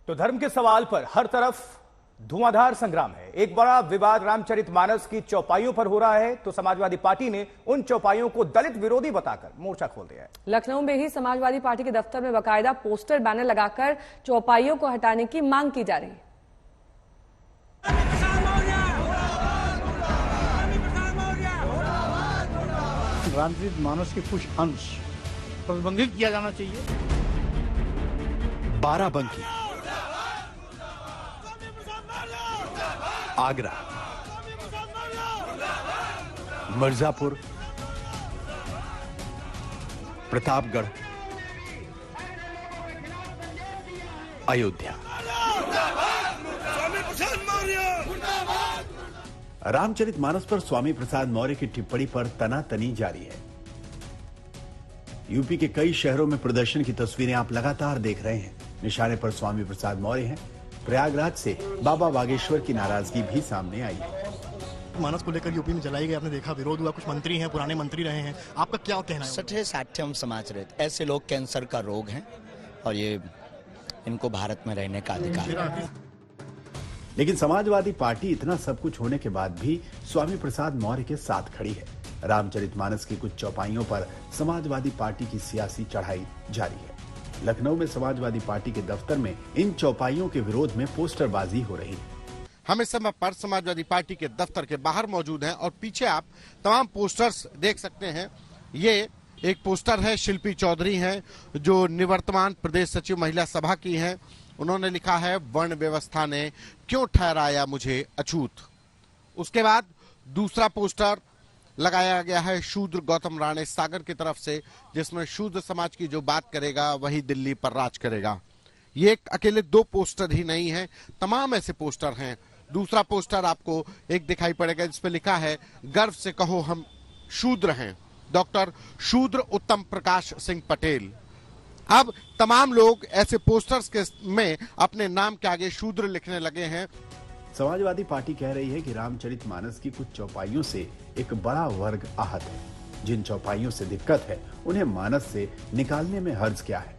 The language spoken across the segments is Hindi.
तो धर्म के सवाल पर हर तरफ धुआंधार संग्राम है। एक बड़ा विवाद रामचरितमानस की चौपाइयों पर हो रहा है, तो समाजवादी पार्टी ने उन चौपाइयों को दलित विरोधी बताकर मोर्चा खोल दिया है। लखनऊ में ही समाजवादी पार्टी के दफ्तर में बाकायदा पोस्टर बैनर लगाकर चौपाइयों को हटाने की मांग की जा रही है। रामचरितमानस के कुछ अंश प्रतिबंधित किया जाना चाहिए। बाराबंकी, आगरा, मिर्जापुर, प्रतापगढ़, अयोध्या। रामचरितमानस पर स्वामी प्रसाद मौर्य की टिप्पणी पर तनातनी जारी है। यूपी के कई शहरों में प्रदर्शन की तस्वीरें आप लगातार देख रहे हैं। निशाने पर स्वामी प्रसाद मौर्य हैं। प्रयागराज से बाबा बागेश्वर की नाराजगी भी सामने आई है। मानस को लेकर यूपी में जलाई गई, आपने देखा विरोध हुआ, कुछ मंत्री हैं, पुराने मंत्री रहे हैं, आपका क्या कहना है? सठे साठ्यम समाज रहते, ऐसे लोग कैंसर का रोग हैं और ये इनको भारत में रहने का अधिकार। लेकिन समाजवादी पार्टी इतना सब कुछ होने के बाद भी स्वामी प्रसाद मौर्य के साथ खड़ी है। रामचरितमानस की कुछ चौपाइयों पर समाजवादी पार्टी की सियासी चढ़ाई जारी है। लखनऊ में समाजवादी पार्टी के दफ्तर में इन चौपाइयों के विरोध में पोस्टरबाजी हो रही है। हम इस समय पर समाजवादी पार्टी के दफ्तर के बाहर मौजूद हैं और पीछे आप तमाम पोस्टर्स देख सकते हैं। ये एक पोस्टर है, शिल्पी चौधरी हैं जो निवर्तमान प्रदेश सचिव महिला सभा की हैं। उन्होंने लिखा है, वर्ण व्यवस्था ने क्यों ठहराया मुझे अछूत। उसके बाद दूसरा पोस्टर लगाया गया है शूद्र गौतम राणे सागर की तरफ से, जिसमें शूद्र समाज की जो बात करेगा वही दिल्ली पर राज करेगा। ये अकेले दो पोस्टर ही नहीं है, तमाम ऐसे पोस्टर हैं। दूसरा पोस्टर आपको एक दिखाई पड़ेगा जिसपे लिखा है, गर्व से कहो हम शूद्र हैं, डॉक्टर शूद्र उत्तम प्रकाश सिंह पटेल। अब तमाम लोग ऐसे पोस्टर्स के में अपने नाम के आगे शूद्र लिखने लगे हैं। समाजवादी पार्टी कह रही है कि रामचरितमानस की कुछ चौपाइयों से एक बड़ा वर्ग आहत है। जिन चौपाइयों से दिक्कत है उन्हें मानस से निकालने में हर्ज क्या है?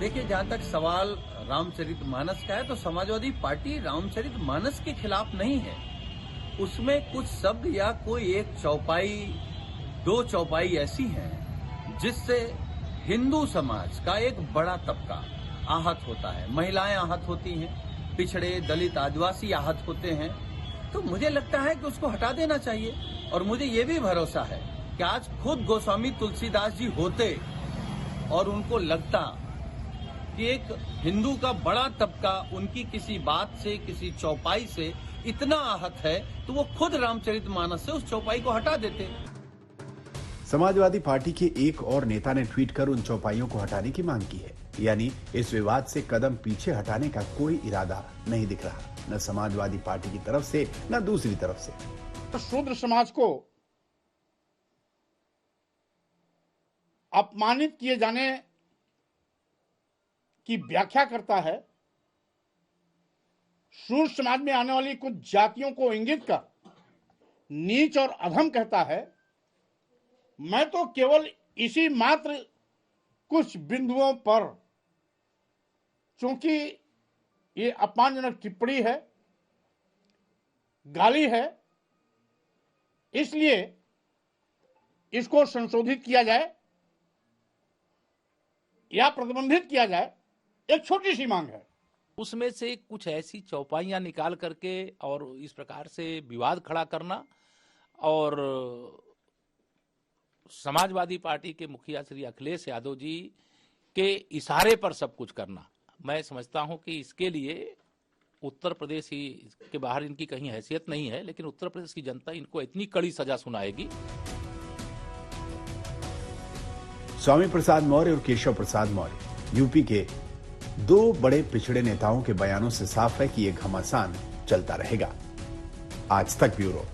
देखिए, जहाँ तक सवाल रामचरितमानस का है तो समाजवादी पार्टी रामचरितमानस के खिलाफ नहीं है। उसमें कुछ शब्द या कोई एक चौपाई, दो चौपाई ऐसी हैं जिससे हिंदू समाज का एक बड़ा तबका आहत होता है। महिलाएं आहत होती हैं, पिछड़े दलित आदिवासी आहत होते हैं। तो मुझे लगता है कि उसको हटा देना चाहिए। और मुझे ये भी भरोसा है कि आज खुद गोस्वामी तुलसीदास जी होते और उनको लगता कि एक हिंदू का बड़ा तबका उनकी किसी बात से, किसी चौपाई से इतना आहत है, तो वो खुद रामचरितमानस से उस चौपाई को हटा देते। समाजवादी पार्टी के एक और नेता ने ट्वीट कर उन चौपाइयों को हटाने की मांग की है। यानी इस विवाद से कदम पीछे हटाने का कोई इरादा नहीं दिख रहा, न समाजवादी पार्टी की तरफ से न दूसरी तरफ से। तो शूद्र समाज को अपमानित किए जाने की व्याख्या करता है। शूद्र समाज में आने वाली कुछ जातियों को इंगित कर नीच और अधम कहता है। मैं तो केवल इसी मात्र कुछ बिंदुओं पर, चूंकि ये अपमानजनक टिप्पणी है, गाली है, इसलिए इसको संशोधित किया जाए या प्रतिबंधित किया जाए, एक छोटी सी मांग है। उसमें से कुछ ऐसी चौपाइयां निकाल करके और इस प्रकार से विवाद खड़ा करना और समाजवादी पार्टी के मुखिया श्री अखिलेश यादव जी के इशारे पर सब कुछ करना, मैं समझता हूं कि इसके लिए उत्तर प्रदेश ही के बाहर इनकी कहीं हैसियत नहीं है, लेकिन उत्तर प्रदेश की जनता इनको इतनी कड़ी सजा सुनाएगी। स्वामी प्रसाद मौर्य और केशव प्रसाद मौर्य यूपी के दो बड़े पिछड़े नेताओं के बयानों से साफ है कि यह घमासान चलता रहेगा। आज तक ब्यूरो।